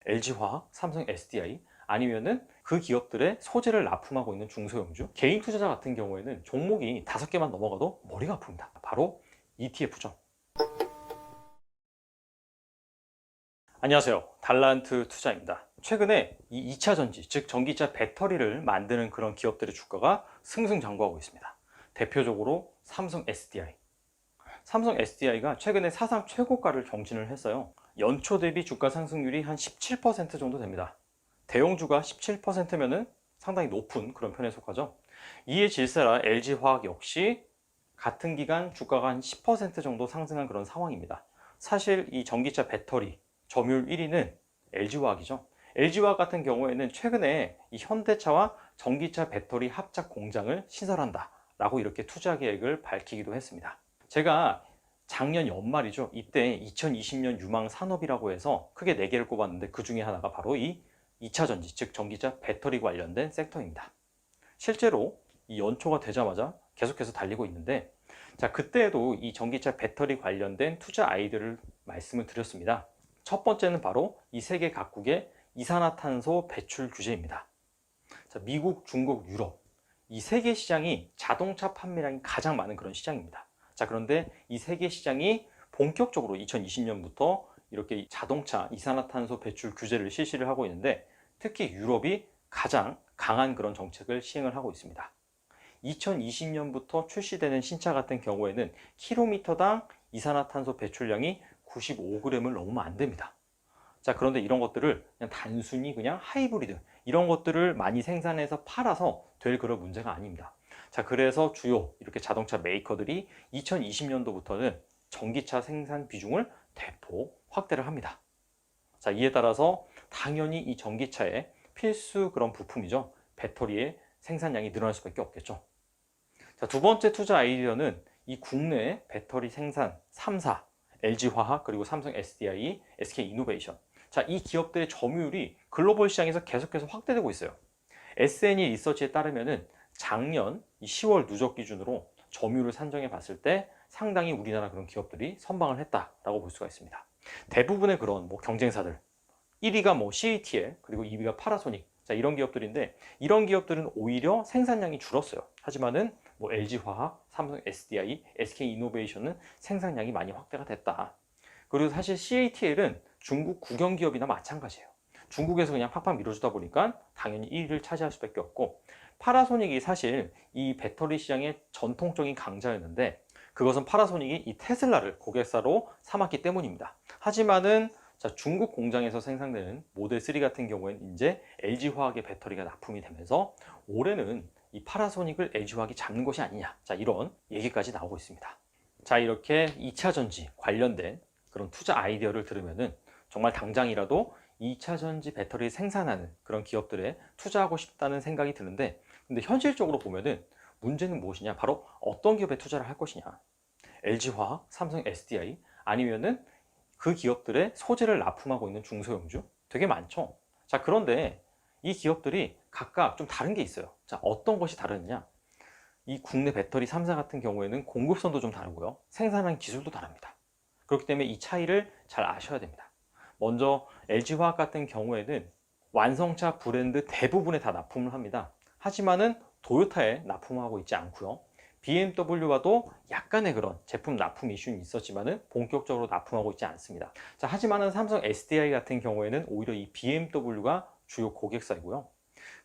LG화학, 삼성 SDI 아니면은 그 기업들의 소재를 납품하고 있는 중소형주, 개인 투자자 같은 경우에는 종목이 5개만 넘어가도 머리가 아픕니다. 바로 ETF죠. 안녕하세요. 달란트 투자입니다. 최근에 이 2차 전지, 즉 전기차 배터리를 만드는 그런 기업들의 주가가 승승장구하고 있습니다. 대표적으로 삼성 SDI. 삼성 SDI가 최근에 사상 최고가를 경신을 했어요. 연초 대비 주가 상승률이 한 17% 정도 됩니다. 대형주가 17%면은 상당히 높은 그런 편에 속하죠. 이에 질세라 LG화학 역시 같은 기간 주가가 한 10% 정도 상승한 그런 상황입니다. 사실 이 전기차 배터리 점유율 1위는 LG화학이죠. LG화학 같은 경우에는 최근에 이 현대차와 전기차 배터리 합작 공장을 신설한다 라고 이렇게 투자 계획을 밝히기도 했습니다. 제가 작년 연말이죠. 이때 2020년 유망 산업이라고 해서 크게 4개를 꼽았는데 그 중에 하나가 바로 이 2차 전지, 즉 전기차 배터리 관련된 섹터입니다. 실제로 이 연초가 되자마자 계속해서 달리고 있는데, 자, 그때에도 이 전기차 배터리 관련된 투자 아이디어를 말씀을 드렸습니다. 첫 번째는 바로 이 세계 각국의 이산화탄소 배출 규제입니다. 자, 미국, 중국, 유럽 이 세계 시장이 자동차 판매량이 가장 많은 그런 시장입니다. 자, 그런데 이 세계 시장이 본격적으로 2020년부터 이렇게 자동차 이산화탄소 배출 규제를 실시를 하고 있는데, 특히 유럽이 가장 강한 그런 정책을 시행을 하고 있습니다. 2020년부터 출시되는 신차 같은 경우에는 킬로미터당 이산화탄소 배출량이 95g을 넘으면 안 됩니다. 자, 그런데 이런 것들을 그냥 단순히 그냥 하이브리드 이런 것들을 많이 생산해서 팔아서 될 그런 문제가 아닙니다. 자, 그래서 주요 이렇게 자동차 메이커들이 2020년도부터는 전기차 생산 비중을 대폭 확대를 합니다. 자, 이에 따라서 당연히 이 전기차의 필수 그런 부품이죠. 배터리의 생산량이 늘어날 수밖에 없겠죠. 자, 두 번째 투자 아이디어는 이 국내 배터리 생산 3사, LG화학, 그리고 삼성 SDI, SK이노베이션. 자, 이 기업들의 점유율이 글로벌 시장에서 계속해서 확대되고 있어요. SNE 리서치에 따르면은 작년 10월 누적 기준으로 점유율을 산정해 봤을 때 상당히 우리나라 그런 기업들이 선방을 했다라고 볼 수가 있습니다. 대부분의 그런 경쟁사들 1위가 CATL 그리고 2위가 파라소닉, 자, 이런 기업들인데, 이런 기업들은 오히려 생산량이 줄었어요. 하지만은 LG화학, 삼성 SDI, SK이노베이션은 생산량이 많이 확대가 됐다. 그리고 사실 CATL은 중국 국영기업이나 마찬가지예요. 중국에서 그냥 팍팍 밀어주다 보니까 당연히 1위를 차지할 수밖에 없고, 파라소닉이 사실 이 배터리 시장의 전통적인 강자였는데, 그것은 파라소닉이 이 테슬라를 고객사로 삼았기 때문입니다. 하지만은 자, 중국 공장에서 생산되는 모델 3 같은 경우에는 이제 LG화학의 배터리가 납품이 되면서 올해는 이 파라소닉을 LG화학이 잡는 것이 아니냐, 자, 이런 얘기까지 나오고 있습니다. 자, 이렇게 2차 전지 관련된 그런 투자 아이디어를 들으면은 정말 당장이라도 2차 전지 배터리 생산하는 그런 기업들에 투자하고 싶다는 생각이 드는데, 근데 현실적으로 보면은 문제는 무엇이냐, 바로 어떤 기업에 투자를 할 것이냐. LG화학, 삼성 SDI 아니면은 그 기업들의 소재를 납품하고 있는 중소형주 되게 많죠. 자, 그런데 이 기업들이 각각 좀 다른 게 있어요. 자, 어떤 것이 다르냐? 이 국내 배터리 3사 같은 경우에는 공급선도 좀 다르고요, 생산하는 기술도 다릅니다. 그렇기 때문에 이 차이를 잘 아셔야 됩니다. 먼저 LG화학 같은 경우에는 완성차 브랜드 대부분에 다 납품을 합니다. 하지만은 도요타에 납품하고 있지 않고요, BMW와도 약간의 그런 제품 납품 이슈는 있었지만은 본격적으로 납품하고 있지 않습니다. 자, 하지만은 삼성 SDI 같은 경우에는 오히려 이 BMW가 주요 고객사이고요.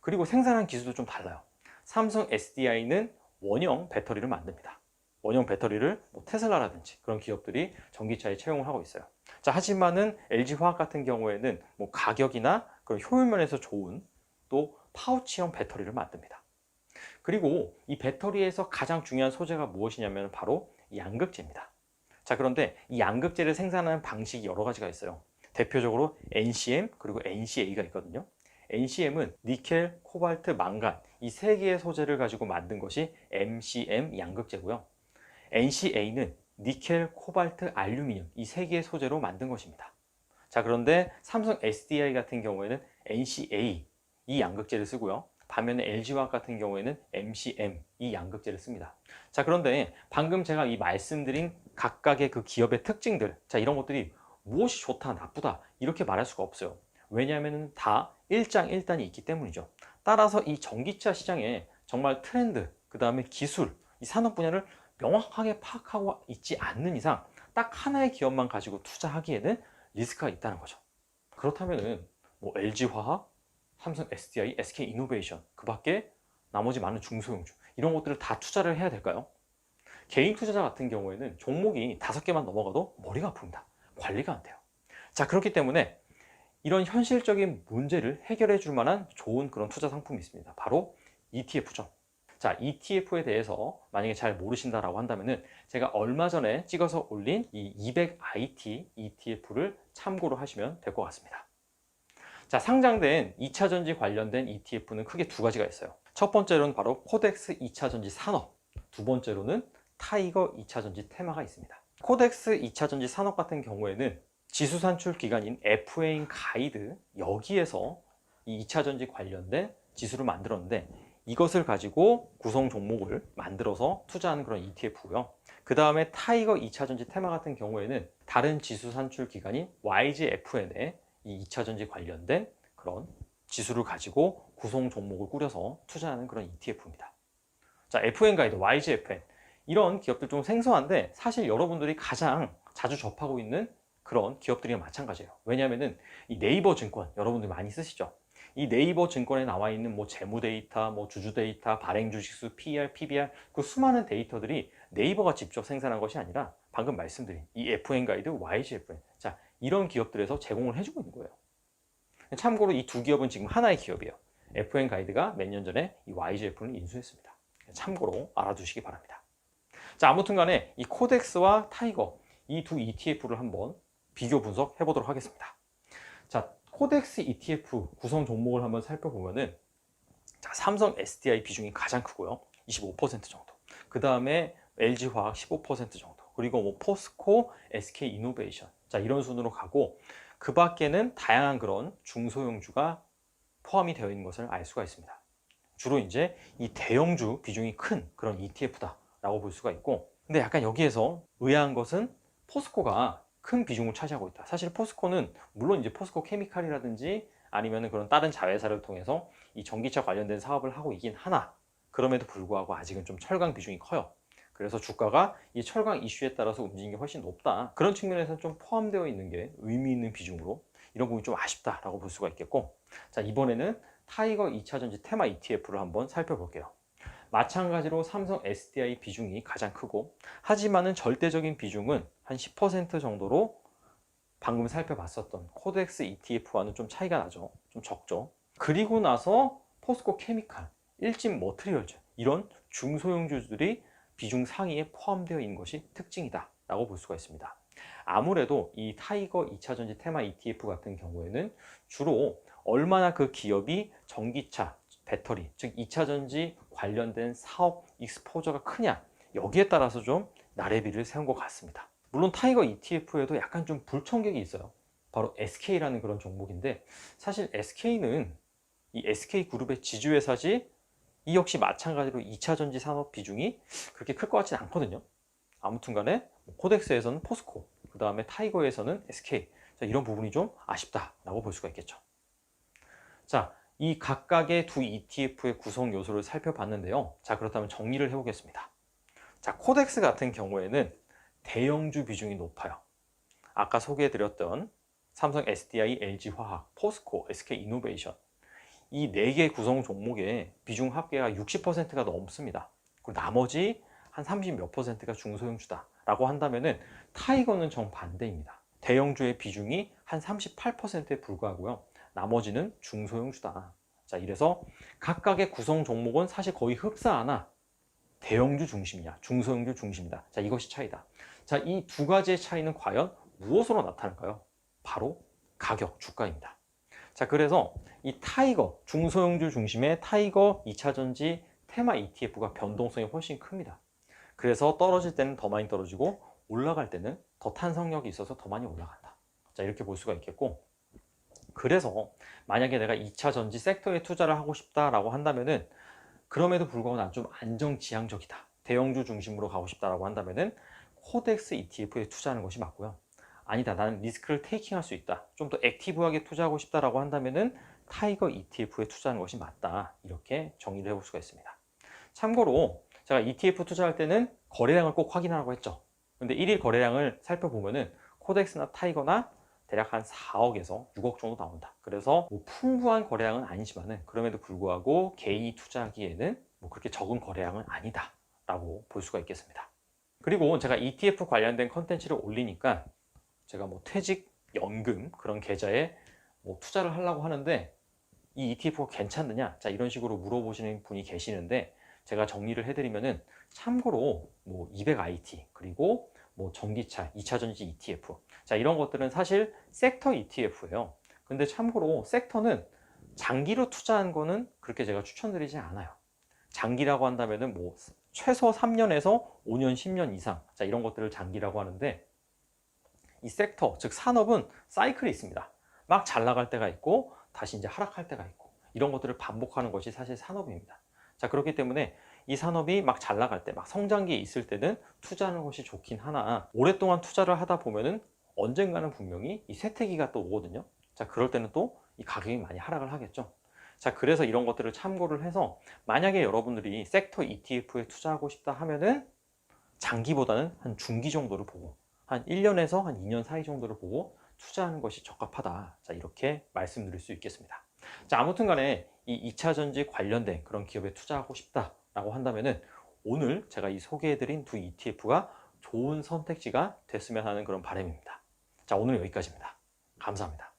그리고 생산한 기술도 좀 달라요. 삼성 SDI는 원형 배터리를 만듭니다. 원형 배터리를 테슬라라든지 그런 기업들이 전기차에 채용을 하고 있어요. 자, 하지만은 LG화학 같은 경우에는 가격이나 그런 효율 면에서 좋은 또 파우치형 배터리를 만듭니다. 그리고 이 배터리에서 가장 중요한 소재가 무엇이냐면 바로 양극재입니다. 자, 그런데 이 양극재를 생산하는 방식이 여러 가지가 있어요. 대표적으로 NCM 그리고 NCA가 있거든요. NCM은 니켈, 코발트, 망간 이 세 개의 소재를 가지고 만든 것이 MCM 양극재고요. NCA는 니켈, 코발트, 알루미늄 이 세 개의 소재로 만든 것입니다. 자, 그런데 삼성 SDI 같은 경우에는 NCA 이 양극재를 쓰고요, 반면에 LG화학 같은 경우에는 MCM 이 양극재를 씁니다. 자, 그런데 방금 제가 이 말씀드린 각각의 그 기업의 특징들, 자, 이런 것들이 무엇이 좋다 나쁘다 이렇게 말할 수가 없어요. 왜냐하면 다 일장일단이 있기 때문이죠. 따라서 이 전기차 시장에 정말 트렌드, 그 다음에 기술, 이 산업 분야를 명확하게 파악하고 있지 않는 이상 딱 하나의 기업만 가지고 투자하기에는 리스크가 있다는 거죠. 그렇다면은 뭐 LG화학, 삼성 SDI, SK이노베이션 그 밖에 나머지 많은 중소형주 이런 것들을 다 투자를 해야 될까요? 개인 투자자 같은 경우에는 종목이 5개만 넘어가도 머리가 아픕니다. 관리가 안 돼요. 자, 그렇기 때문에 이런 현실적인 문제를 해결해 줄 만한 좋은 그런 투자 상품이 있습니다. 바로 ETF죠. 자, ETF에 대해서 만약에 잘 모르신다라고 한다면은 제가 얼마 전에 찍어서 올린 이 200IT ETF를 참고로 하시면 될 것 같습니다. 자, 상장된 2차전지 관련된 ETF는 크게 두 가지가 있어요. 첫 번째로는 바로 코덱스 2차전지 산업, 두 번째로는 타이거 2차전지 테마가 있습니다. 코덱스 2차전지 산업 같은 경우에는 지수 산출 기관인 FA 가이드 여기에서 이 2차전지 관련된 지수를 만들었는데 이것을 가지고 구성 종목을 만들어서 투자하는 그런 ETF고요. 그 다음에 타이거 2차전지 테마 같은 경우에는 다른 지수 산출 기관인 YGFN의 이 2차전지 관련된 그런 지수를 가지고 구성 종목을 꾸려서 투자하는 그런 ETF입니다. 자, FN 가이드, YGFN 이런 기업들 좀 생소한데 사실 여러분들이 가장 자주 접하고 있는 그런 기업들이 마찬가지예요. 왜냐하면은 이 네이버 증권 여러분들 많이 쓰시죠. 이 네이버 증권에 나와 있는 뭐 재무 데이터, 뭐 주주 데이터, 발행 주식수, PER, PBR 그 수많은 데이터들이 네이버가 직접 생산한 것이 아니라 방금 말씀드린 이 FN 가이드, YGFN 자 이런 기업들에서 제공을 해주고 있는 거예요. 참고로 이 두 기업은 지금 하나의 기업이에요. FN 가이드가 몇 년 전에 이 YGFN을 인수했습니다. 참고로 알아두시기 바랍니다. 자, 아무튼 간에 이 코덱스와 타이거 이 두 ETF를 한번 비교 분석해 보도록 하겠습니다. 자, 코덱스 ETF 구성 종목을 한번 살펴보면은 자, 삼성 SDI 비중이 가장 크고요. 25% 정도. 그 다음에 LG화학 15% 정도. 그리고 뭐 포스코, SK이노베이션. 자, 이런 순으로 가고 그 밖에는 다양한 그런 중소형주가 포함이 되어 있는 것을 알 수가 있습니다. 주로 이제 이 대형주 비중이 큰 그런 ETF다라고 볼 수가 있고 근데 약간 여기에서 의아한 것은 포스코가 큰 비중을 차지하고 있다. 사실 포스코는 물론 이제 포스코 케미칼이라든지 아니면 그런 다른 자회사를 통해서 이 전기차 관련된 사업을 하고 있긴 하나 그럼에도 불구하고 아직은 좀 철강 비중이 커요. 그래서 주가가 이 철강 이슈에 따라서 움직이는 게 훨씬 높다. 그런 측면에서는 좀 포함되어 있는 게 의미 있는 비중으로 이런 부분이 좀 아쉽다라고 볼 수가 있겠고 자 이번에는 타이거 2차전지 테마 ETF를 한번 살펴볼게요. 마찬가지로 삼성 SDI 비중이 가장 크고 하지만은 절대적인 비중은 한 10% 정도로 방금 살펴봤었던 코덱스 ETF와는 좀 차이가 나죠. 좀 적죠. 그리고 나서 포스코 케미칼, 일진 머트리얼즈 이런 중소형주들이 비중 상위에 포함되어 있는 것이 특징이다 라고 볼 수가 있습니다. 아무래도 이 타이거 2차전지 테마 ETF 같은 경우에는 주로 얼마나 그 기업이 전기차, 배터리, 즉 2차전지 관련된 사업 익스포저가 크냐 여기에 따라서 좀 나래비를 세운 것 같습니다. 물론 타이거 ETF에도 약간 좀 불청객이 있어요. 바로 SK라는 그런 종목인데 사실 SK는 이 SK그룹의 지주회사지 이 역시 마찬가지로 2차전지 산업 비중이 그렇게 클 것 같지는 않거든요. 아무튼 간에 코덱스에서는 포스코, 그 다음에 타이거에서는 SK 자, 이런 부분이 좀 아쉽다라고 볼 수가 있겠죠. 자, 이 각각의 두 ETF의 구성 요소를 살펴봤는데요. 자, 그렇다면 정리를 해보겠습니다. 자, 코덱스 같은 경우에는 대형주 비중이 높아요. 아까 소개해드렸던 삼성 SDI, LG화학, 포스코, SK이노베이션 이 4개 구성 종목의 비중 합계가 60%가 넘습니다. 그리고 나머지 한 30 몇 %가 중소형주다 라고 한다면은 타이거는 정반대입니다. 대형주의 비중이 한 38%에 불과하고요. 나머지는 중소형주다. 자, 이래서 각각의 구성 종목은 사실 거의 흡사하나 대형주 중심이냐, 중소형주 중심이다. 자, 이것이 차이다. 자, 이 두 가지의 차이는 과연 무엇으로 나타날까요? 바로 가격, 주가입니다. 자, 그래서 이 타이거, 중소형주 중심의 타이거 2차전지 테마 ETF가 변동성이 훨씬 큽니다. 그래서 떨어질 때는 더 많이 떨어지고 올라갈 때는 더 탄성력이 있어서 더 많이 올라간다. 자, 이렇게 볼 수가 있겠고 그래서 만약에 내가 2차전지 섹터에 투자를 하고 싶다라고 한다면은 그럼에도 불구하고 난 좀 안정지향적이다. 대형주 중심으로 가고 싶다라고 한다면은 코덱스 ETF에 투자하는 것이 맞고요. 아니다, 나는 리스크를 테이킹할 수 있다, 좀 더 액티브하게 투자하고 싶다라고 한다면은 타이거 ETF에 투자하는 것이 맞다, 이렇게 정리를 해볼 수가 있습니다. 참고로 제가 ETF 투자할 때는 거래량을 꼭 확인하라고 했죠. 근데 1일 거래량을 살펴보면은 코덱스나 타이거나 대략 한 4억에서 6억 정도 나온다. 그래서 뭐 풍부한 거래량은 아니지만은 그럼에도 불구하고 개인이 투자하기에는 뭐 그렇게 적은 거래량은 아니다 라고 볼 수가 있겠습니다. 그리고 제가 ETF 관련된 컨텐츠를 올리니까 제가 뭐 퇴직, 연금 그런 계좌에 뭐 투자를 하려고 하는데 이 ETF가 괜찮느냐? 자, 이런 식으로 물어보시는 분이 계시는데 제가 정리를 해드리면은 참고로 뭐 200IT 그리고 뭐 전기차, 2차전지 ETF, 자, 이런 것들은 사실 섹터 ETF예요. 근데 참고로 섹터는 장기로 투자한 거는 그렇게 제가 추천드리지 않아요. 장기라고 한다면은 뭐 최소 3년에서 5년, 10년 이상, 자, 이런 것들을 장기라고 하는데 이 섹터, 즉 산업은 사이클이 있습니다. 막 잘 나갈 때가 있고 다시 이제 하락할 때가 있고 이런 것들을 반복하는 것이 사실 산업입니다. 자, 그렇기 때문에 이 산업이 막 잘 나갈 때, 막 성장기에 있을 때는 투자하는 것이 좋긴 하나 오랫동안 투자를 하다 보면은 언젠가는 분명히 이 쇠퇴기가 또 오거든요. 자, 그럴 때는 또 이 가격이 많이 하락을 하겠죠. 자, 그래서 이런 것들을 참고를 해서 만약에 여러분들이 섹터 ETF에 투자하고 싶다 하면은 장기보다는 한 중기 정도를 보고 한 1년에서 한 2년 사이 정도를 보고 투자하는 것이 적합하다. 자, 이렇게 말씀드릴 수 있겠습니다. 자, 아무튼 간에 이 2차 전지 관련된 그런 기업에 투자하고 싶다라고 한다면은 오늘 제가 이 소개해드린 두 ETF가 좋은 선택지가 됐으면 하는 그런 바람입니다. 자, 오늘 여기까지입니다. 감사합니다.